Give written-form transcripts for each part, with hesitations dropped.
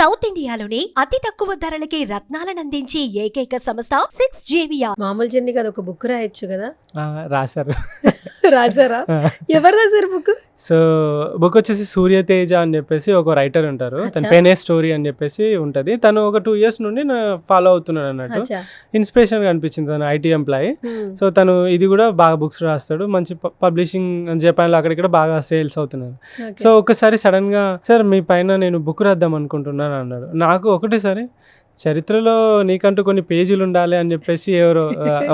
South ఇండియాలోనే అతి తక్కువ ధరలకి రత్నాలనందించే ఏకైక సంస్థ 6JVR. మామూలు జర్నీ కదా, ఒక బుక్ రాయొచ్చు కదా. రాశారు. రాసారా? ఎవరు రాశారు బుక్? సో బుక్ వచ్చేసి సూర్యతేజ అని చెప్పేసి ఒక రైటర్ ఉంటారు. తన అచ్చా. పెనే స్టోరీ అని చెప్పేసి ఉంటుంది. తను ఒక 2 years నుండి ఫాలో అవుతున్నాడు అన్నట్టు. అచ్చా. ఇన్స్పిరేషన్ అనిపించింది. తను ఐటీ ఎంప్లాయీ. హ్మ్. సో తను ఇది కూడా బాగా బుక్స్ రాస్తాడు. మంచి పబ్లిషింగ్ జపాన్లో అక్కడిక్కడ బాగా సేల్స్ అవుతున్నాడు. ఓకే. సో ఒకసారి సడన్గా సార్ మీ పైన నేను బుక్ రాద్దాం అనుకుంటున్నాను అన్నాడు. నాకు ఒకటేసారి చరిత్రలో నీకంటూ కొన్ని పేజీలు ఉండాలి అని చెప్పేసి ఎవరో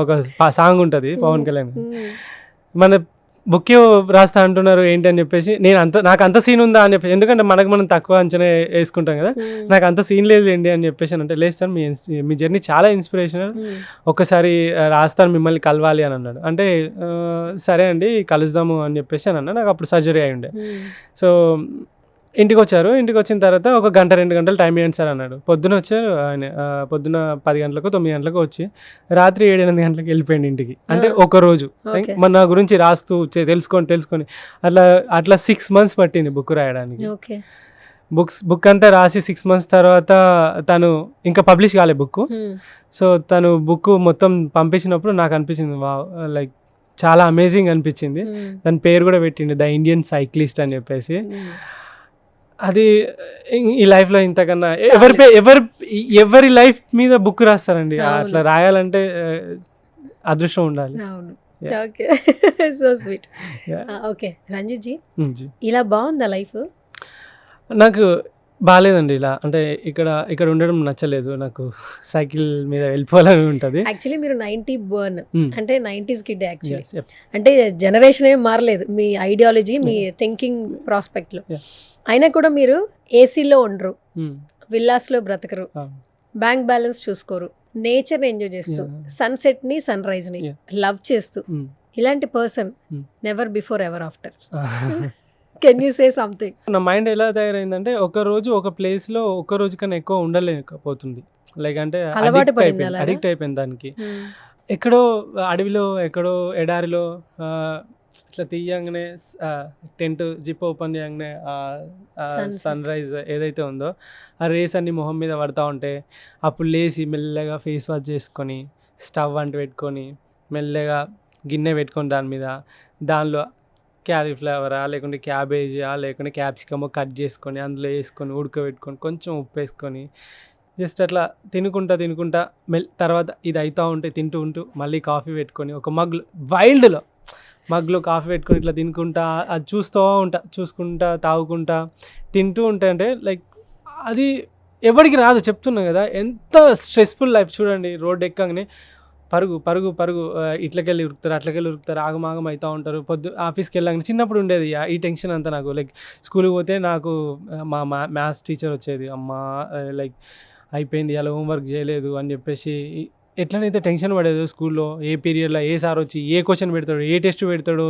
ఒక సాంగ్ ఉంటుంది పవన్ కళ్యాణ్. హ్మ్. మన బుక్ రాస్తా అంటున్నారు ఏంటి అని చెప్పేసి నాకు అంత సీన్ ఉందా అని చెప్పేసి, ఎందుకంటే మనం తక్కువ అంచనా వేసుకుంటాం కదా, హ్మ్. నాకు అంత సీన్ లేదండి అని చెప్పేసి అంటే, లేదు సార్ మీ జర్నీ చాలా ఇన్స్పిరేషనల్, హ్మ్. ఒక్కసారి రాస్తాను మిమ్మల్ని కలవాలి అని అన్నాడు. అంటే సరే అండి కలుద్దాము అని చెప్పేసి అని అన్నా. నాకు అప్పుడు సర్జరీ అయి ఉండే. హ్మ్. సో ఇంటికి వచ్చారు. ఇంటికి వచ్చిన తర్వాత ఒక గంట 2 గంటలు టైం ఇవ్వండి సార్ అన్నాడు. పొద్దున వచ్చారు ఆయన. పొద్దున 10 గంటలకు 9 గంటలకు వచ్చి రాత్రి 7-8 గంటలకు వెళ్ళిపోయింది ఇంటికి. అంటే ఒక రోజు ఓకే. మన గురించి రాస్తూ తెలుసుకొని అట్లా 6 months పట్టింది బుక్ రాయడానికి. ఓకే. బుక్ అంతా రాసి 6 months తర్వాత తను ఇంకా పబ్లిష్ కాలే బుక్. హ్మ్. సో తను బుక్ మొత్తం పంపించినప్పుడు నాకు అనిపించింది లైక్ చాలా అమేజింగ్ అనిపించింది. హ్మ్. దాని పేరు కూడా పెట్టింది ద ఇండియన్ సైక్లిస్ట్ అని చెప్పేసి. హ్మ్. అది ఈ లైఫ్లో ఇంతకన్నా చాలు. ఎవరి లైఫ్ మీద బుక్ రాస్తారండి. అవును. అట్లా రాయాలంటే అదృష్టం ఉండాలి. అవును. Yeah. Okay. So sweet. Yeah. Okay Ranjith ji, ji. ఇలా బాగుందా లైఫ్? నాకు బాగాలేదండి ఇలా. అంటే ఇక్కడ ఉండడం నచ్చలేదు. నాకు సైకిల్ మీద వెళ్ళిపోవాలని ఉంటుంది. యాక్చువల్లీ మీరు 90 బర్న్, అంటే 90s kid actually. Yes, yep. అంటే జనరేషన్ ఏం మారలేదు మీ ఐడియాలజీ, మీ థింకింగ్ ప్రాస్పెక్ట్లో. Yeah. అయినా కూడా మీరు ఏసీలో ఉండరు, Mm. విల్లాస్లో బ్రతకరు, Um, బ్యాంక్ బ్యాలెన్స్ చూసుకోరు, నేచర్ని ఎంజాయ్ చేస్తూ, Yeah. సన్సెట్ని సన్రైజ్ని Yeah. లవ్ చేస్తూ, mm. ఇలాంటి person Mm. Never before ever after. Can you say something? నా మైండ్ ఎలా తయారైందంటే ఒక రోజు ఒక ప్లేస్లో ఒక రోజు కన్నా ఎక్కువ ఉండలేకపోతుంది. లైక్ అంటే అలవాటు పడింది అలాగా? అడిక్ట్ అయిపోయింది దానికి. ఎక్కడో అడవిలో ఎక్కడో ఎడారిలో ఇట్లా తీయంగానే టెంట్ జిప్ ఓపెన్ చేయగానే Sunset. సన్ రైజ్ ఏదైతే ఉందో ఆ రేస్ అన్ని మొహం మీద పడతా ఉంటే అప్పుడు లేచి మెల్లగా ఫేస్ వాష్ చేసుకొని స్టవ్ అంటు పెట్టుకొని మెల్లగా గిన్నె పెట్టుకొని దానిలో క్యాలీఫ్లవరా లేకుంటే క్యాబేజీయా లేకుంటే క్యాప్సికమో కట్ చేసుకొని అందులో వేసుకొని ఉడకబెట్టుకొని కొంచెం ఉప్పు వేసుకొని జస్ట్ అట్లా తినుకుంటా తర్వాత ఇది అవుతూ ఉంటే తింటూ మళ్ళీ కాఫీ పెట్టుకొని ఒక మగ్లో కాఫీ పెట్టుకొని ఇట్లా తినుకుంటా అది చూసుకుంటా తాగుకుంటా తింటూ ఉంటే అంటే లైక్ అది ఎవరికి రాదు. చెప్తున్నా కదా ఎంత స్ట్రెస్ఫుల్ లైఫ్ చూడండి. రోడ్ ఎక్కగానే పరుగు ఇట్లకెళ్ళి ఉరుకుతారు ఆగమాగం అవుతూ ఉంటారు. ఆఫీస్కి వెళ్ళగానే చిన్నప్పుడు ఉండేది ఈ టెన్షన్ అంతా నాకు. లైక్ స్కూల్కి పోతే నాకు మా మ్యాథ్స్ టీచర్ వచ్చేది, అమ్మ లైక్ అయిపోయింది అలా హోంవర్క్ చేయలేదు అని చెప్పేసి ఎట్లనైతే టెన్షన్ పడేదో స్కూల్లో ఏ పీరియడ్లో ఏ సార్ వచ్చి ఏ క్వశ్చన్ పెడతాడు ఏ టెస్ట్ పెడతాడు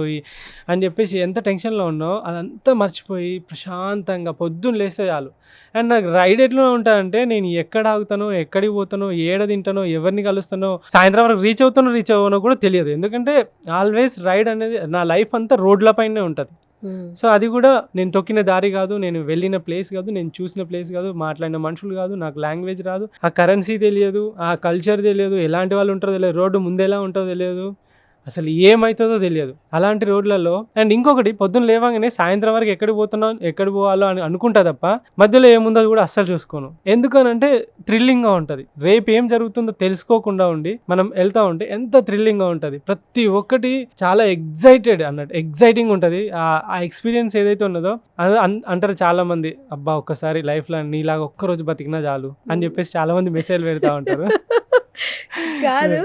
అని చెప్పేసి ఎంత టెన్షన్లో ఉన్నావు అదంతా మర్చిపోయి ప్రశాంతంగా పొద్దున్న లేస్తే చాలు. అండ్ నాకు రైడ్ ఎట్లా ఉంటుందంటే నేను ఎక్కడ ఆగుతానో ఎక్కడికి పోతానో ఏడ తింటానో ఎవరిని కలుస్తానో సాయంత్రం వరకు రీచ్ అవ్వనో కూడా తెలియదు. ఎందుకంటే ఆల్వేస్ రైడ్ అనేది నా లైఫ్ అంతా రోడ్ల పైనే ఉంటుంది. సో అది కూడా నేను తొక్కిన దారి కాదు, నేను వెళ్ళిన ప్లేస్ కాదు, నేను చూసిన ప్లేస్ కాదు, మాట్లాడిన మనుషులు కాదు, నాకు లాంగ్వేజ్ రాదు, ఆ కరెన్సీ తెలియదు, ఆ కల్చర్ తెలియదు, ఎలాంటి వాళ్ళు ఉంటారో తెలియదు, రోడ్డు ముందు ఎలా ఉంటుందో తెలియదు, అసలు ఏమవుతుందో తెలియదు అలాంటి రోడ్లలో. అండ్ ఇంకొకటి పొద్దున్న లేవగానే సాయంత్రం వరకు ఎక్కడికి పోవాలో అని అనుకుంటా తప్ప మధ్యలో ఏముందో కూడా అస్సలు చూసుకోను. ఎందుకనంటే థ్రిల్లింగ్గా ఉంటుంది. రేపు ఏం జరుగుతుందో తెలుసుకోకుండా ఉండి మనం వెళ్తూ ఉంటే ఎంత థ్రిల్లింగ్గా ఉంటుంది. ప్రతి ఒక్కటి చాలా ఎగ్జైటింగ్ ఉంటుంది. ఆ ఎక్స్పీరియన్స్ ఏదైతే ఉన్నదో అది అంటారు చాలా మంది, అబ్బా ఒక్కసారి లైఫ్లో నీలాగా ఒక్కరోజు బతికినా చాలు అని చెప్పేసి చాలా మంది మెసేజ్ పెడతా ఉంటారు. కాదు,